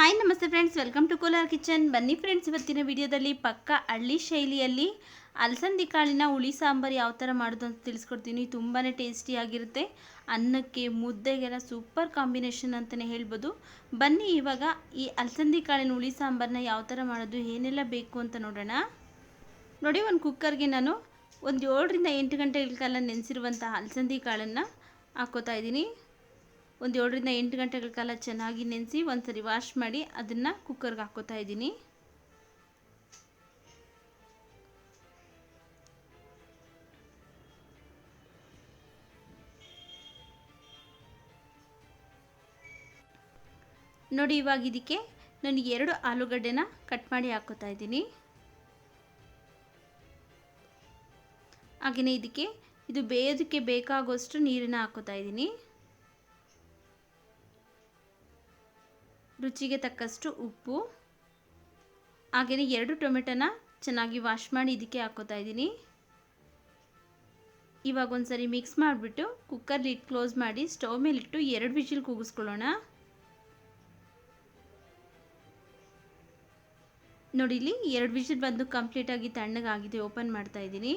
Hi ನಮಸ್ತೆ friends, welcome to Kolar kitchen. ಬನ್ನಿ friends, ಇವತ್ತಿನ ವಿಡಿಯೋದಲ್ಲಿ ಪಕ್ಕ ಹಳ್ಳಿ ಶೈಲಿಯಲ್ಲಿ ಅಲಸಂದಿ ಕಾಳಿನ ಹುಳಿ ಸಾಂಬಾರು ಯಾವ ಥರ ಮಾಡೋದು ಅಂತ ತಿಳಿಸ್ಕೊಡ್ತೀನಿ. ತುಂಬಾ ಟೇಸ್ಟಿಯಾಗಿರುತ್ತೆ. ಅನ್ನಕ್ಕೆ ಮುದ್ದೆಗೆಲ್ಲ ಸೂಪರ್ ಕಾಂಬಿನೇಷನ್ ಅಂತಲೇ ಹೇಳ್ಬೋದು. ಬನ್ನಿ ಇವಾಗ ಈ ಅಲಸಂದಿ ಕಾಳಿನ ಹುಳಿ ಸಾಂಬಾರನ್ನ ಯಾವ ಥರ ಮಾಡೋದು, ಏನೆಲ್ಲ ಬೇಕು ಅಂತ ನೋಡೋಣ. ನೋಡಿ, ಒಂದು ಕುಕ್ಕರ್ಗೆ ನಾನು ಒಂದು 7ರಿಂದ 8 ಗಂಟೆಗಳ ಕಾಲ ನೆನೆಸಿರುವಂಥ ಅಲಸಂದಿ ಕಾಳನ್ನು ಹಾಕ್ಕೋತಾ ಇದ್ದೀನಿ. ಒಂದು 7ರಿಂದ 8 ಗಂಟೆಗಳ ಕಾಲ ಚೆನ್ನಾಗಿ ನೆನೆಸಿ ಒಂದ್ಸರಿ ವಾಶ್ ಮಾಡಿ ಅದನ್ನು ಕುಕ್ಕರ್ಗೆ ಹಾಕ್ಕೋತಾ ಇದ್ದೀನಿ. ನೋಡಿ, ಇವಾಗ ಇದಕ್ಕೆ ನಾನು 2 ಆಲೂಗಡ್ಡೆನ ಕಟ್ ಮಾಡಿ ಹಾಕ್ಕೋತಾ ಇದ್ದೀನಿ. ಹಾಗೆಯೇ ಇದಕ್ಕೆ ಇದು ಬೇಯೋದಕ್ಕೆ ಬೇಕಾಗುವಷ್ಟು ನೀರನ್ನು ಹಾಕ್ಕೋತಾ ಇದ್ದೀನಿ. ರುಚಿಗೆ ತಕ್ಕಷ್ಟು ಉಪ್ಪು, ಹಾಗೆಯೇ 2 ಟೊಮೆಟೊನ ಚೆನ್ನಾಗಿ ವಾಶ್ ಮಾಡಿ ಇದಕ್ಕೆ ಹಾಕ್ಕೋತಾ ಇದ್ದೀನಿ. ಇವಾಗ ಒಂದ್ಸರಿ ಮಿಕ್ಸ್ ಮಾಡಿಬಿಟ್ಟು ಕುಕ್ಕರ್ ಲಿಡ್ ಕ್ಲೋಸ್ ಮಾಡಿ ಸ್ಟವ್ ಮೇಲಿಟ್ಟು 2 ವಿಜಿಲ್ ಕೂಗಿಸ್ಕೊಳ್ಳೋಣ. ನೋಡಿ, ಇಲ್ಲಿ 2 ವಿಜಿಲ್ ಬಂದು ಕಂಪ್ಲೀಟಾಗಿ ತಣ್ಣಗಾಗಿದೆ. ಓಪನ್ ಮಾಡ್ತಾ ಇದ್ದೀನಿ.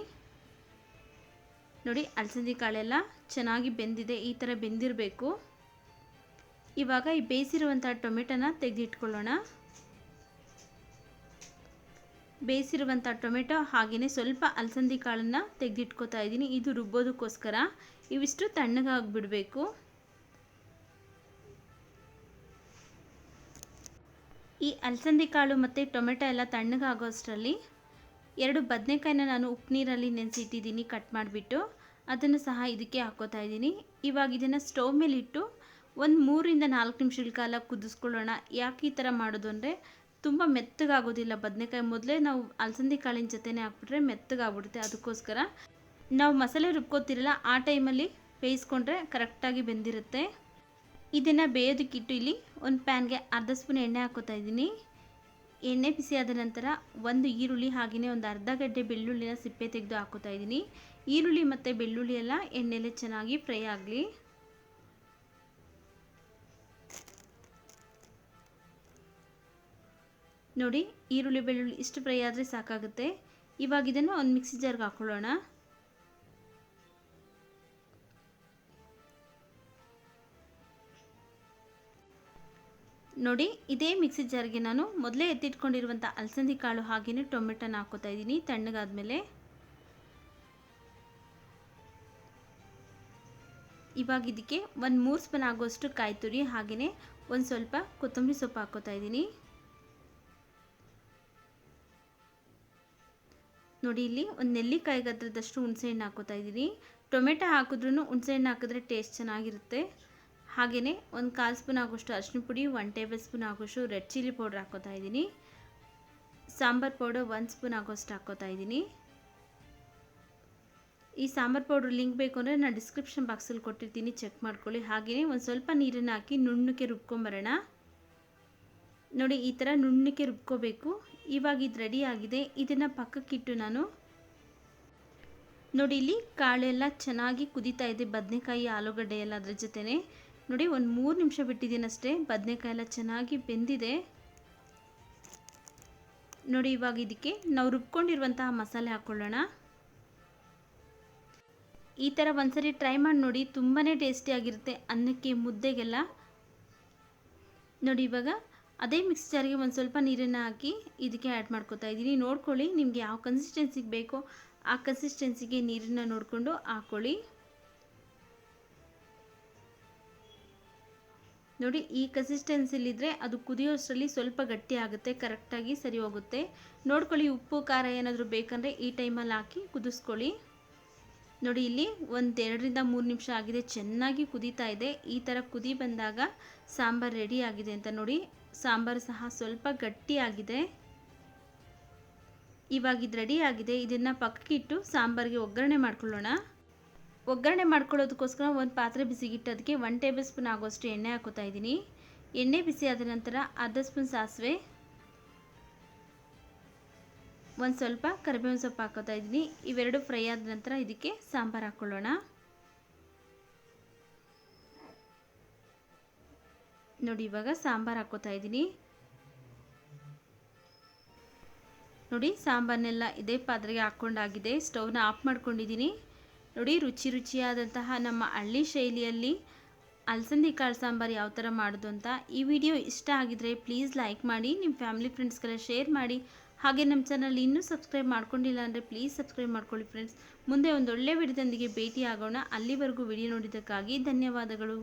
ನೋಡಿ, ಅಲಸಂದಿ ಕಾಳೆಲ್ಲ ಚೆನ್ನಾಗಿ ಬೆಂದಿದೆ. ಈ ಥರ ಬೆಂದಿರಬೇಕು. ಇವಾಗ ಈ ಬೇಯಿಸಿರುವಂಥ ಟೊಮೆಟೊನ ತೆಗೆದಿಟ್ಕೊಳ್ಳೋಣ. ಬೇಯಿಸಿರುವಂಥ ಟೊಮೆಟೊ ಹಾಗೆಯೇ ಸ್ವಲ್ಪ ಅಲಸಂದಿ ಕಾಳನ್ನು ತೆಗೆದಿಟ್ಕೋತಾ ಇದ್ದೀನಿ. ಇದು ರುಬ್ಬೋದಕ್ಕೋಸ್ಕರ. ಇವಿಷ್ಟು ತಣ್ಣಗಾಗಿಬಿಡಬೇಕು. ಈ ಅಲಸಂದಿ ಕಾಳು ಮತ್ತು ಟೊಮೆಟೊ ಎಲ್ಲ ತಣ್ಣಗಾಗೋ ಅಷ್ಟರಲ್ಲಿ 2 ಬದನೆಕಾಯಿನ ನಾನು ಉಪ್ಪು ನೀರಲ್ಲಿ ನೆನೆಸಿಟ್ಟಿದ್ದೀನಿ. ಕಟ್ ಮಾಡಿಬಿಟ್ಟು ಅದನ್ನು ಸಹ ಇದಕ್ಕೆ ಹಾಕ್ಕೋತಾ ಇದ್ದೀನಿ. ಇವಾಗ ಇದನ್ನು ಸ್ಟವ್ ಮೇಲಿಟ್ಟು ಒಂದು 3ರಿಂದ 4 ನಿಮಿಷಗಳ ಕಾಲ ಕುದಿಸ್ಕೊಳ್ಳೋಣ. ಯಾಕೆ ಈ ಥರ ಮಾಡೋದು ಅಂದರೆ ತುಂಬ ಮೆತ್ತಗಾಗೋದಿಲ್ಲ ಬದನೆಕಾಯಿ. ಮೊದಲೇ ನಾವು ಅಲಸಂದಿ ಕಾಳಿನ ಜೊತೆನೇ ಹಾಕ್ಬಿಟ್ರೆ ಮೆತ್ತಗಾಗ್ಬಿಡುತ್ತೆ. ಅದಕ್ಕೋಸ್ಕರ ನಾವು ಮಸಾಲೆ ರುಬ್ಕೋತಿರಲ್ಲ, ಆ ಟೈಮಲ್ಲಿ ಬೇಯಿಸ್ಕೊಂಡ್ರೆ ಕರೆಕ್ಟಾಗಿ ಬೆಂದಿರುತ್ತೆ. ಇದನ್ನು ಬೇಯೋದಕ್ಕಿಟ್ಟು ಇಲ್ಲಿ ಒಂದು ಪ್ಯಾನ್ಗೆ ಅರ್ಧ ಸ್ಪೂನ್ ಎಣ್ಣೆ ಹಾಕ್ಕೋತಾ ಇದ್ದೀನಿ. ಎಣ್ಣೆ ಬಿಸಿ ಆದ ನಂತರ 1 ಈರುಳ್ಳಿ ಹಾಗೆಯೇ ಒಂದು ಅರ್ಧ ಗಡ್ಡೆ ಬೆಳ್ಳುಳ್ಳಿನ ಸಿಪ್ಪೆ ತೆಗೆದು ಹಾಕ್ಕೋತಾ ಇದ್ದೀನಿ. ಈರುಳ್ಳಿ ಮತ್ತು ಬೆಳ್ಳುಳ್ಳಿ ಎಲ್ಲ ಎಣ್ಣೆಲೆ ಚೆನ್ನಾಗಿ ಫ್ರೈ ಆಗಲಿ. ನೋಡಿ, ಈರುಳ್ಳಿ ಬೆಳ್ಳುಳ್ಳಿ ಇಷ್ಟು ಫ್ರೈ ಆದರೆ ಸಾಕಾಗುತ್ತೆ. ಇವಾಗ ಇದನ್ನು ಒಂದು ಮಿಕ್ಸಿ ಜಾರ್ಗೆ ಹಾಕ್ಕೊಳ್ಳೋಣ. ನೋಡಿ, ಇದೇ ಮಿಕ್ಸಿ ಜಾರ್ಗೆ ನಾನು ಮೊದಲೇ ಎತ್ತಿಟ್ಕೊಂಡಿರುವಂಥ ಅಲಸಂದಿ ಕಾಳು ಹಾಗೆಯೇ ಟೊಮೆಟೊನ ಹಾಕ್ಕೋತಾ ಇದ್ದೀನಿ. ತಣ್ಣಗಾದ್ಮೇಲೆ ಇವಾಗ ಇದಕ್ಕೆ ಒಂದು 3 ಸ್ಪೂನ್ ಆಗುವಷ್ಟು ಕಾಯಿ ತುರಿ ಹಾಗೆಯೇ ಒಂದು ಸ್ವಲ್ಪ ಕೊತ್ತಂಬರಿ ಸೊಪ್ಪು ಹಾಕ್ಕೋತಾ ಇದ್ದೀನಿ. ನೋಡಿ, ಇಲ್ಲಿ ಒಂದು ನೆಲ್ಲಿಕಾಯಿ ಗಾತ್ರದಷ್ಟು ಹುಣಸೆಹಣ್ಣು ಹಾಕ್ಕೋತಾ ಇದ್ದೀನಿ. ಟೊಮೆಟೊ ಹಾಕಿದ್ರೂ ಹುಣಸೆಹಣ್ಣು ಹಾಕಿದ್ರೆ ಟೇಸ್ಟ್ ಚೆನ್ನಾಗಿರುತ್ತೆ. ಹಾಗೆಯೇ ಒಂದು 1/4 ಸ್ಪೂನ್ ಆಗೋಷ್ಟು ಅರಿಶಿನ ಪುಡಿ, 1 ಟೇಬಲ್ ಸ್ಪೂನ್ ಆಗೋಷ್ಟು ರೆಡ್ ಚಿಲ್ಲಿ ಪೌಡ್ರ್ ಹಾಕ್ಕೋತಾ ಇದ್ದೀನಿ. ಸಾಂಬಾರ್ ಪೌಡರ್ 1 ಸ್ಪೂನ್ ಆಗೋಷ್ಟು ಹಾಕ್ಕೋತಾ ಇದ್ದೀನಿ. ಈ ಸಾಂಬಾರ್ ಪೌಡ್ರ್ ಲಿಂಕ್ ಬೇಕು ಅಂದರೆ ನಾನು ಡಿಸ್ಕ್ರಿಪ್ಷನ್ ಬಾಕ್ಸಲ್ಲಿ ಕೊಟ್ಟಿರ್ತೀನಿ, ಚೆಕ್ ಮಾಡ್ಕೊಳ್ಳಿ. ಹಾಗೆಯೇ ಒಂದು ಸ್ವಲ್ಪ ನೀರನ್ನು ಹಾಕಿ ನುಣ್ಣಕ್ಕೆ ರುಬ್ಕೊಂಬರೋಣ. ನೋಡಿ, ಈ ಥರ ನುಣ್ಣಕ್ಕೆ ರುಬ್ಕೋಬೇಕು. ಇವಾಗ ಇದು ರೆಡಿ ಆಗಿದೆ. ಇದನ್ನು ಪಕ್ಕಕ್ಕಿಟ್ಟು ನಾನು ನೋಡಿ, ಇಲ್ಲಿ ಕಾಳೆಲ್ಲ ಚೆನ್ನಾಗಿ ಕುದೀತಾ ಇದೆ. ಬದನೆಕಾಯಿ ಆಲೂಗಡ್ಡೆ ಎಲ್ಲ ಅದ್ರ ಜೊತೆನೇ ನೋಡಿ ಒಂದು 3 ನಿಮಿಷ ಬಿಟ್ಟಿದ್ದೀನಿ ಅಷ್ಟೇ. ಬದನೆಕಾಯಿ ಎಲ್ಲ ಚೆನ್ನಾಗಿ ಬೆಂದಿದೆ. ನೋಡಿ, ಇವಾಗ ಇದಕ್ಕೆ ನಾವು ರುಬ್ಕೊಂಡಿರುವಂತಹ ಮಸಾಲೆ ಹಾಕ್ಕೊಳ್ಳೋಣ. ಈ ಥರ ಒಂದ್ಸರಿ ಟ್ರೈ ಮಾಡಿ ನೋಡಿ, ತುಂಬಾ ಟೇಸ್ಟಿಯಾಗಿರುತ್ತೆ ಅನ್ನಕ್ಕೆ ಮುದ್ದೆಗೆಲ್ಲ. ನೋಡಿ, ಇವಾಗ ಅದೇ ಮಿಕ್ಸ್ ಜಾರಿಗೆ ಒಂದು ಸ್ವಲ್ಪ ನೀರನ್ನು ಹಾಕಿ ಇದಕ್ಕೆ ಆ್ಯಡ್ ಮಾಡ್ಕೋತಾ ಇದ್ದೀನಿ. ನೋಡ್ಕೊಳ್ಳಿ, ನಿಮಗೆ ಯಾವ ಕನ್ಸಿಸ್ಟೆನ್ಸಿಗೆ ಬೇಕೋ ಆ ಕನ್ಸಿಸ್ಟೆನ್ಸಿಗೆ ನೀರನ್ನು ನೋಡಿಕೊಂಡು ಹಾಕ್ಕೊಳ್ಳಿ. ನೋಡಿ, ಈ ಕನ್ಸಿಸ್ಟೆನ್ಸಿಲಿದ್ದರೆ ಅದು ಕುದಿಯೋಷ್ಟರಲ್ಲಿ ಸ್ವಲ್ಪ ಗಟ್ಟಿ ಆಗುತ್ತೆ, ಕರೆಕ್ಟಾಗಿ ಸರಿ ಹೋಗುತ್ತೆ. ನೋಡ್ಕೊಳ್ಳಿ, ಉಪ್ಪು ಖಾರ ಏನಾದರೂ ಬೇಕಂದರೆ ಈ ಟೈಮಲ್ಲಿ ಹಾಕಿ ಕುದಿಸ್ಕೊಳ್ಳಿ. ನೋಡಿ, ಇಲ್ಲಿ ಒಂದು 2ರಿಂದ 3 ನಿಮಿಷ ಆಗಿದೆ. ಚೆನ್ನಾಗಿ ಕುದೀತಾ ಇದೆ. ಈ ಥರ ಕುದಿ ಬಂದಾಗ ಸಾಂಬಾರು ರೆಡಿ ಆಗಿದೆ ಅಂತ. ನೋಡಿ, ಸಾಂಬಾರು ಸಹ ಸ್ವಲ್ಪ ಗಟ್ಟಿಯಾಗಿದೆ. ಇವಾಗ ಇದು ರೆಡಿ ಆಗಿದೆ. ಇದನ್ನು ಪಕ್ಕಕ್ಕಿಟ್ಟು ಸಾಂಬಾರಿಗೆ ಒಗ್ಗರಣೆ ಮಾಡ್ಕೊಳ್ಳೋಣ. ಒಗ್ಗರಣೆ ಮಾಡ್ಕೊಳ್ಳೋದಕ್ಕೋಸ್ಕರ ಒಂದು ಪಾತ್ರೆ ಬಿಸಿಗಿಟ್ಟು ಅದಕ್ಕೆ 1 ಟೇಬಲ್ ಸ್ಪೂನ್ ಆಗೋಷ್ಟು ಎಣ್ಣೆ ಹಾಕ್ಕೋತಾ ಇದ್ದೀನಿ. ಎಣ್ಣೆ ಬಿಸಿ ಆದ ನಂತರ ಅರ್ಧ ಸ್ಪೂನ್ ಸಾಸಿವೆ, ಒಂದು ಸ್ವಲ್ಪ ಕರಿಬೇವಿನ ಸೊಪ್ಪು ಹಾಕ್ಕೋತಾ ಇದ್ದೀನಿ. ಇವೆರಡು ಫ್ರೈ ಆದ ನಂತರ ಇದಕ್ಕೆ ಸಾಂಬಾರು ಹಾಕ್ಕೊಳ್ಳೋಣ. ನೋಡಿ ಇವಾಗ ಸಾಂಬಾರು ಹಾಕೋತಾ ಇದ್ದೀನಿ. ನೋಡಿ ಸಾಂಬಾರನ್ನೆಲ್ಲ ಇದೇ ಪಾತ್ರೆಗೆ ಹಾಕ್ಕೊಂಡಾಗಿದೆ. ಸ್ಟವ್ನ ಆಫ್ ಮಾಡ್ಕೊಂಡಿದ್ದೀನಿ. ನೋಡಿ ರುಚಿಯಾದಂತಹ ನಮ್ಮ ಹಳ್ಳಿ ಶೈಲಿಯಲ್ಲಿ ಅಲಸಂದಿ ಕಾಳು ಸಾಂಬಾರು ಯಾವ ಥರ ಮಾಡೋದು ಅಂತ. ಈ ವಿಡಿಯೋ ಇಷ್ಟ ಆಗಿದ್ರೆ ಪ್ಲೀಸ್ ಲೈಕ್ ಮಾಡಿ, ನಿಮ್ಮ ಫ್ಯಾಮಿಲಿ ಫ್ರೆಂಡ್ಸ್ಗೆಲ್ಲ ಶೇರ್ ಮಾಡಿ. ಹಾಗೆ ನಮ್ಮ ಚಾನಲ್ ಇನ್ನೂ ಸಬ್ಸ್ಕ್ರೈಬ್ ಮಾಡ್ಕೊಂಡಿಲ್ಲ ಅಂದರೆ ಪ್ಲೀಸ್ ಸಬ್ಸ್ಕ್ರೈಬ್ ಮಾಡ್ಕೊಳ್ಳಿ ಫ್ರೆಂಡ್ಸ್. ಮುಂದೆ ಒಂದೊಳ್ಳೆ ವಿಡಿಯೋದೊಂದಿಗೆ ಭೇಟಿ ಆಗೋಣ. ಅಲ್ಲಿವರೆಗೂ ವಿಡಿಯೋ ನೋಡಿದ್ದಕ್ಕಾಗಿ ಧನ್ಯವಾದಗಳು.